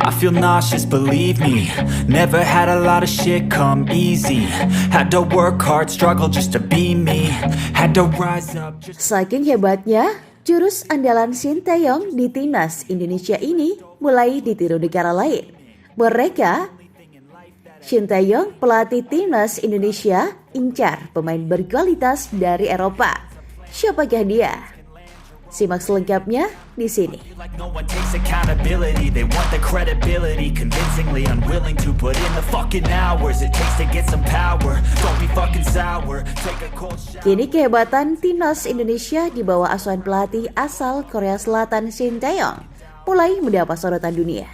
I feel nauseous, believe me. Never had a lot of shit come easy. Had to work hard, struggle just to be me. Had to rise up just... Saking hebatnya, jurus andalan Shin Tae-yong di timnas Indonesia ini mulai ditiru negara lain. Mereka, Shin Tae-yong, pelatih timnas Indonesia, incar pemain berkualitas dari Eropa. Siapakah dia? Simak selengkapnya di sini. Like no one takes accountability. They want the credibility. Convincingly unwilling to put in the fucking hours it takes to get some power. Don't be fucking sour. Take a cold shower. Kini kehebatan timnas Indonesia di bawah asuhan pelatih asal Korea Selatan Shin Tae-yong mulai mendapat sorotan dunia.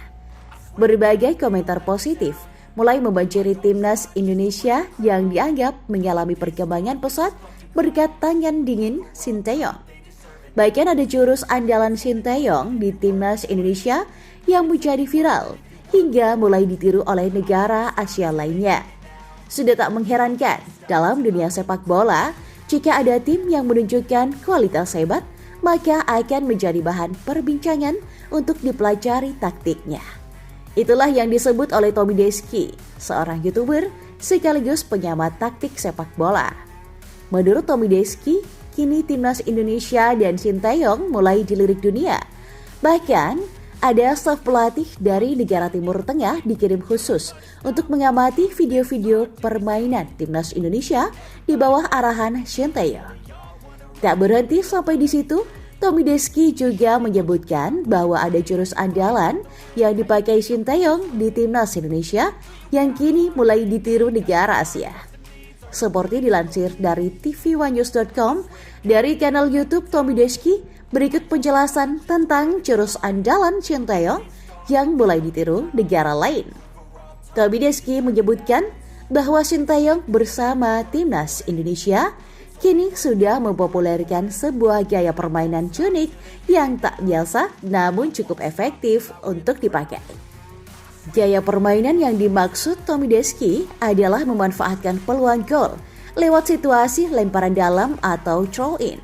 Berbagai komentar positif mulai membanjiri timnas Indonesia yang dianggap mengalami perkembangan pesat berkat tangan dingin Shin Tae-yong. Bahkan ada jurus andalan Shin Tae-yong di timnas Indonesia yang menjadi viral hingga mulai ditiru oleh negara Asia lainnya. Sudah tak mengherankan dalam dunia sepak bola, jika ada tim yang menunjukkan kualitas hebat, maka akan menjadi bahan perbincangan untuk dipelajari taktiknya. Itulah yang disebut oleh Tommy Deski, seorang YouTuber sekaligus pengamat taktik sepak bola. Menurut Tommy Deski, kini timnas Indonesia dan Shin Tae-yong mulai dilirik dunia. Bahkan, ada staf pelatih dari negara Timur Tengah dikirim khusus untuk mengamati video-video permainan timnas Indonesia di bawah arahan Shin Tae-yong. Tak berhenti sampai di situ, Tommy Deski juga menyebutkan bahwa ada jurus andalan yang dipakai Shin Tae-yong di timnas Indonesia yang kini mulai ditiru negara Asia. Seperti dilansir dari tv1news.com, dari kanal YouTube Tommy Deski, berikut penjelasan tentang jurus andalan Shin Tae-yong yang mulai ditiru negara lain. Tommy Deski menyebutkan bahwa Shin Tae-yong bersama timnas Indonesia kini sudah mempopulerkan sebuah gaya permainan unik yang tak biasa namun cukup efektif untuk dipakai. Gaya permainan yang dimaksud Tommy Deski adalah memanfaatkan peluang gol lewat situasi lemparan dalam atau throw-in.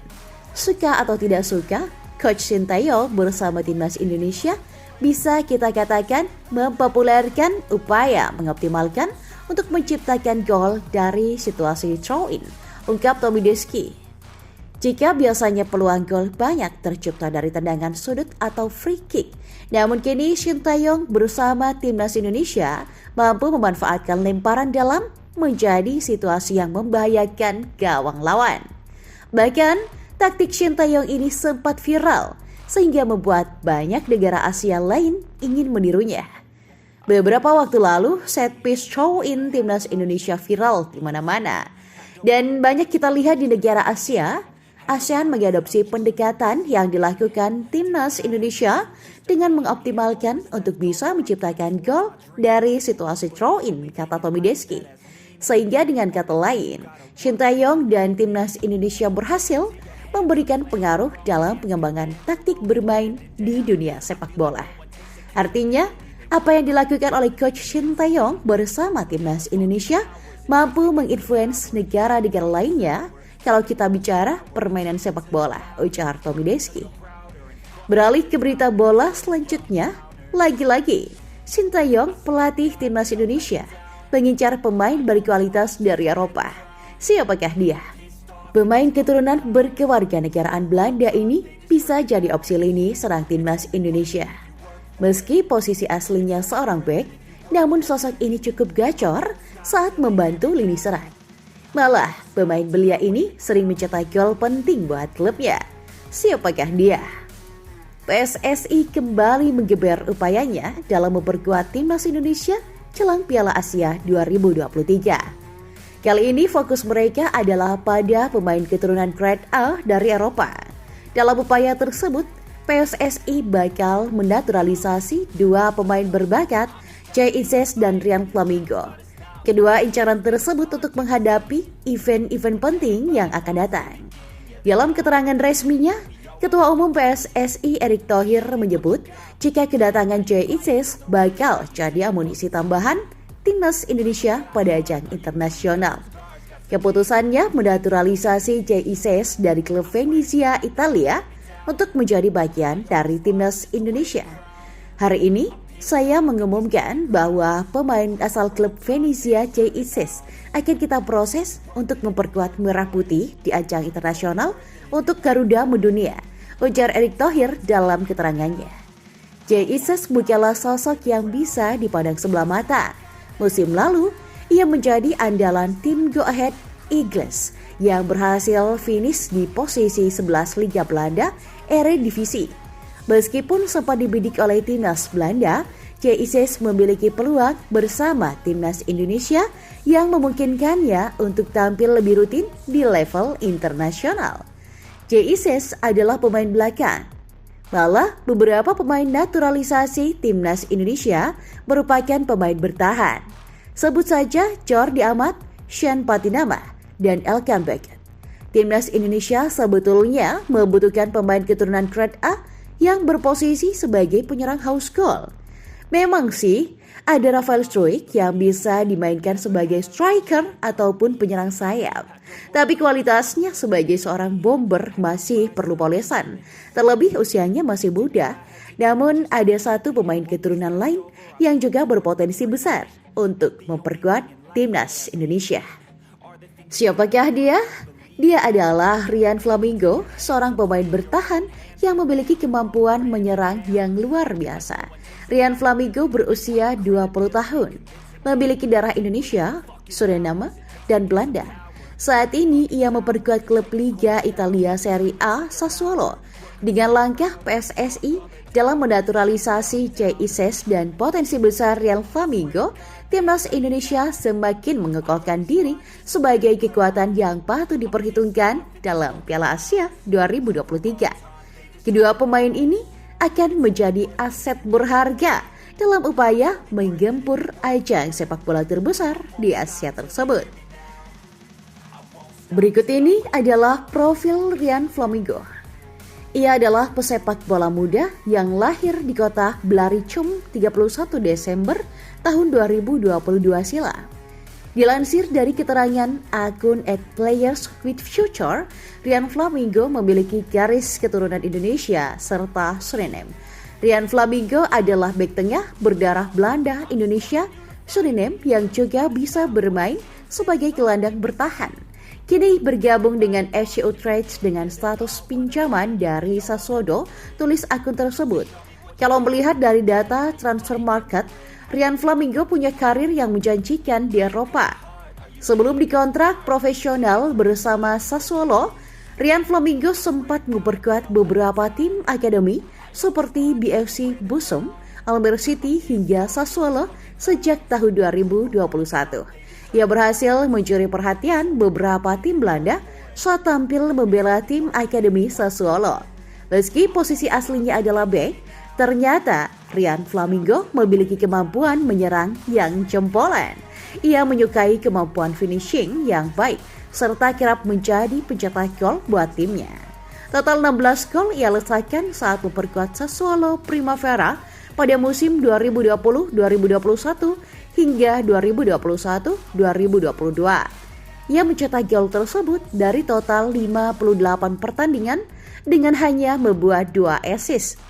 Suka atau tidak suka, Coach Shin Tae-yong bersama timnas Indonesia bisa kita katakan mempopulerkan upaya mengoptimalkan untuk menciptakan gol dari situasi throw-in, ungkap Tommy Deski. Jika biasanya peluang gol banyak tercipta dari tendangan sudut atau free kick, namun kini Shin Tae-yong bersama timnas Indonesia mampu memanfaatkan lemparan dalam menjadi situasi yang membahayakan gawang lawan. Bahkan, taktik Shin Tae-yong ini sempat viral sehingga membuat banyak negara Asia lain ingin menirunya. Beberapa waktu lalu, set piece throw-in timnas Indonesia viral di mana-mana. Dan banyak kita lihat di negara Asia, ASEAN mengadopsi pendekatan yang dilakukan timnas Indonesia dengan mengoptimalkan untuk bisa menciptakan gol dari situasi throw-in, kata Tommy Deski. Sehingga dengan kata lain, Shin Tae-yong dan timnas Indonesia berhasil memberikan pengaruh dalam pengembangan taktik bermain di dunia sepak bola. Artinya, apa yang dilakukan oleh Coach Shin Tae-yong bersama timnas Indonesia mampu menginfluence negara-negara lainnya kalau kita bicara permainan sepak bola, ujar Tommy Deski. Beralih ke berita bola selanjutnya, lagi-lagi Shin Tae-yong, pelatih timnas Indonesia, mengincar pemain berkualitas dari Eropa. Siapakah dia? Pemain keturunan berkewarganegaraan Belanda ini bisa jadi opsi lini serang timnas Indonesia. Meski posisi aslinya seorang bek, namun sosok ini cukup gacor saat membantu lini serang. Malah, pemain belia ini sering mencetak gol penting buat klubnya. Siapakah dia? PSSI kembali menggeber upayanya dalam memperkuat timnas Indonesia jelang Piala Asia 2023. Kali ini fokus mereka adalah pada pemain keturunan grade A dari Eropa. Dalam upaya tersebut, PSSI bakal menaturalisasi dua pemain berbakat, Jay Izzes dan Ryan Flamingo. Kedua incaran tersebut untuk menghadapi event-event penting yang akan datang. Dalam keterangan resminya, Ketua Umum PSSI Erick Thohir menyebut jika kedatangan Jay Izzes bakal jadi amunisi tambahan timnas Indonesia pada ajang internasional. Keputusannya menaturalisasi Jay Izzes dari klub Venezia, Italia untuk menjadi bagian dari timnas Indonesia. Hari ini, saya mengumumkan bahwa pemain asal klub Venezia Jay Isis akan kita proses untuk memperkuat Merah Putih di ajang internasional untuk Garuda mendunia, ujar Erick Thohir dalam keterangannya. Jay Isis bukanlah sosok yang bisa dipandang sebelah mata. Musim lalu, ia menjadi andalan tim Go Ahead Eagles yang berhasil finish di posisi 11 Liga Belanda Eredivisie. Meskipun sempat dibidik oleh timnas Belanda, Jay Isis memiliki peluang bersama timnas Indonesia yang memungkinkannya untuk tampil lebih rutin di level internasional. Jay Isis adalah pemain belakang. Malah beberapa pemain naturalisasi timnas Indonesia merupakan pemain bertahan. Sebut saja Jordi Amat, Sean Patinama, dan Elkan Baggett. Timnas Indonesia sebetulnya membutuhkan pemain keturunan grade A yang berposisi sebagai penyerang house goal. Memang sih, ada Rafael Struijk yang bisa dimainkan sebagai striker ataupun penyerang sayap. Tapi kualitasnya sebagai seorang bomber masih perlu polesan. Terlebih usianya masih muda. Namun ada satu pemain keturunan lain yang juga berpotensi besar untuk memperkuat timnas Indonesia. Siapakah dia? Dia adalah Ryan Flamingo, seorang pemain bertahan yang memiliki kemampuan menyerang yang luar biasa. Ryan Flamingo berusia 20 tahun, memiliki darah Indonesia, Suriname, dan Belanda. Saat ini ia memperkuat klub Liga Italia Serie A Sassuolo. Dengan langkah PSSI dalam menaturalisasi Jay Isis dan potensi besar Ryan Flamingo, timnas Indonesia semakin mengekohkan diri sebagai kekuatan yang patut diperhitungkan dalam Piala Asia 2023. Kedua pemain ini akan menjadi aset berharga dalam upaya menggempur ajang sepak bola terbesar di Asia tersebut. Berikut ini adalah profil Ryan Flamingo. Ia adalah pesepak bola muda yang lahir di kota Blaricum 31 Desember tahun 2022 silam. Dilansir dari keterangan akun @playerswithfuture, Ryan Flamingo memiliki garis keturunan Indonesia serta Suriname. Ryan Flamingo adalah bek tengah berdarah Belanda, Indonesia, Suriname yang juga bisa bermain sebagai gelandang bertahan. Kini bergabung dengan FC Utrecht dengan status pinjaman dari Sassuolo, tulis akun tersebut. Kalau melihat dari data transfer market, Ryan Flamingo punya karir yang menjanjikan di Eropa. Sebelum dikontrak profesional bersama Sassuolo, Ryan Flamingo sempat memperkuat beberapa tim akademi seperti BFC Busum, Almere City hingga Sassuolo sejak tahun 2021. Ia berhasil mencuri perhatian beberapa tim Belanda saat tampil membela tim akademi Sassuolo. Meski posisi aslinya adalah bek, ternyata Ryan Flamingo memiliki kemampuan menyerang yang jempolan. Ia menyukai kemampuan finishing yang baik serta kerap menjadi pencetak gol buat timnya. Total 16 gol ia letakkan saat memperkuat Sassuolo Primavera pada musim 2020-2021 hingga 2021-2022. Ia mencetak gol tersebut dari total 58 pertandingan dengan hanya membuat 2 assist.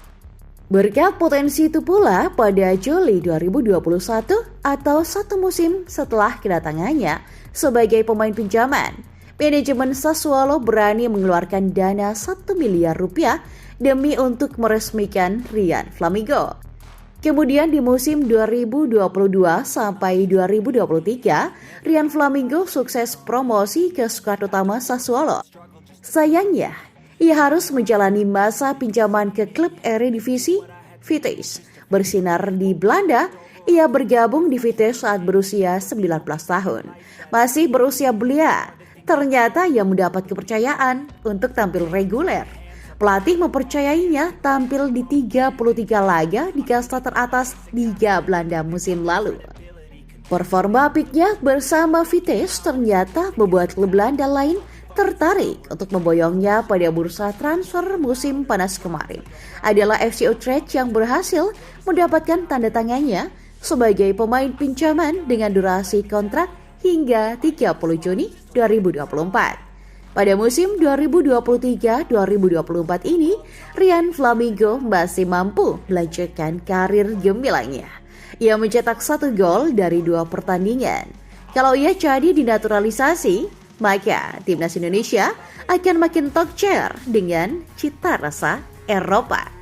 Berkat potensi itu pula, pada Juli 2021 atau satu musim setelah kedatangannya sebagai pemain pinjaman, manajemen Sassuolo berani mengeluarkan dana 1 miliar rupiah demi untuk meresmikan Ryan Flamingo. Kemudian di musim 2022 sampai 2023, Ryan Flamingo sukses promosi ke skuad utama Sassuolo. Sayangnya, ia harus menjalani masa pinjaman ke klub Eredivisie Vitesse. Bersinar di Belanda, ia bergabung di Vitesse saat berusia 19 tahun. Masih berusia belia, ternyata ia mendapat kepercayaan untuk tampil reguler. Pelatih mempercayainya tampil di 33 laga di kasta teratas Liga Belanda musim lalu. Performa apiknya bersama Vitesse ternyata membuat klub Belanda lain tertarik untuk memboyongnya pada bursa transfer musim panas kemarin. Adalah FC Utrecht yang berhasil mendapatkan tanda tangannya sebagai pemain pinjaman dengan durasi kontrak hingga 30 Juni 2024. Pada musim 2023-2024 ini, Ryan Flamingo masih mampu melanjutkan karir gemilangnya. Ia mencetak 1 gol dari 2 pertandingan. Kalau ia jadi dinaturalisasi, maka timnas Indonesia akan makin top chair dengan cita rasa Eropa.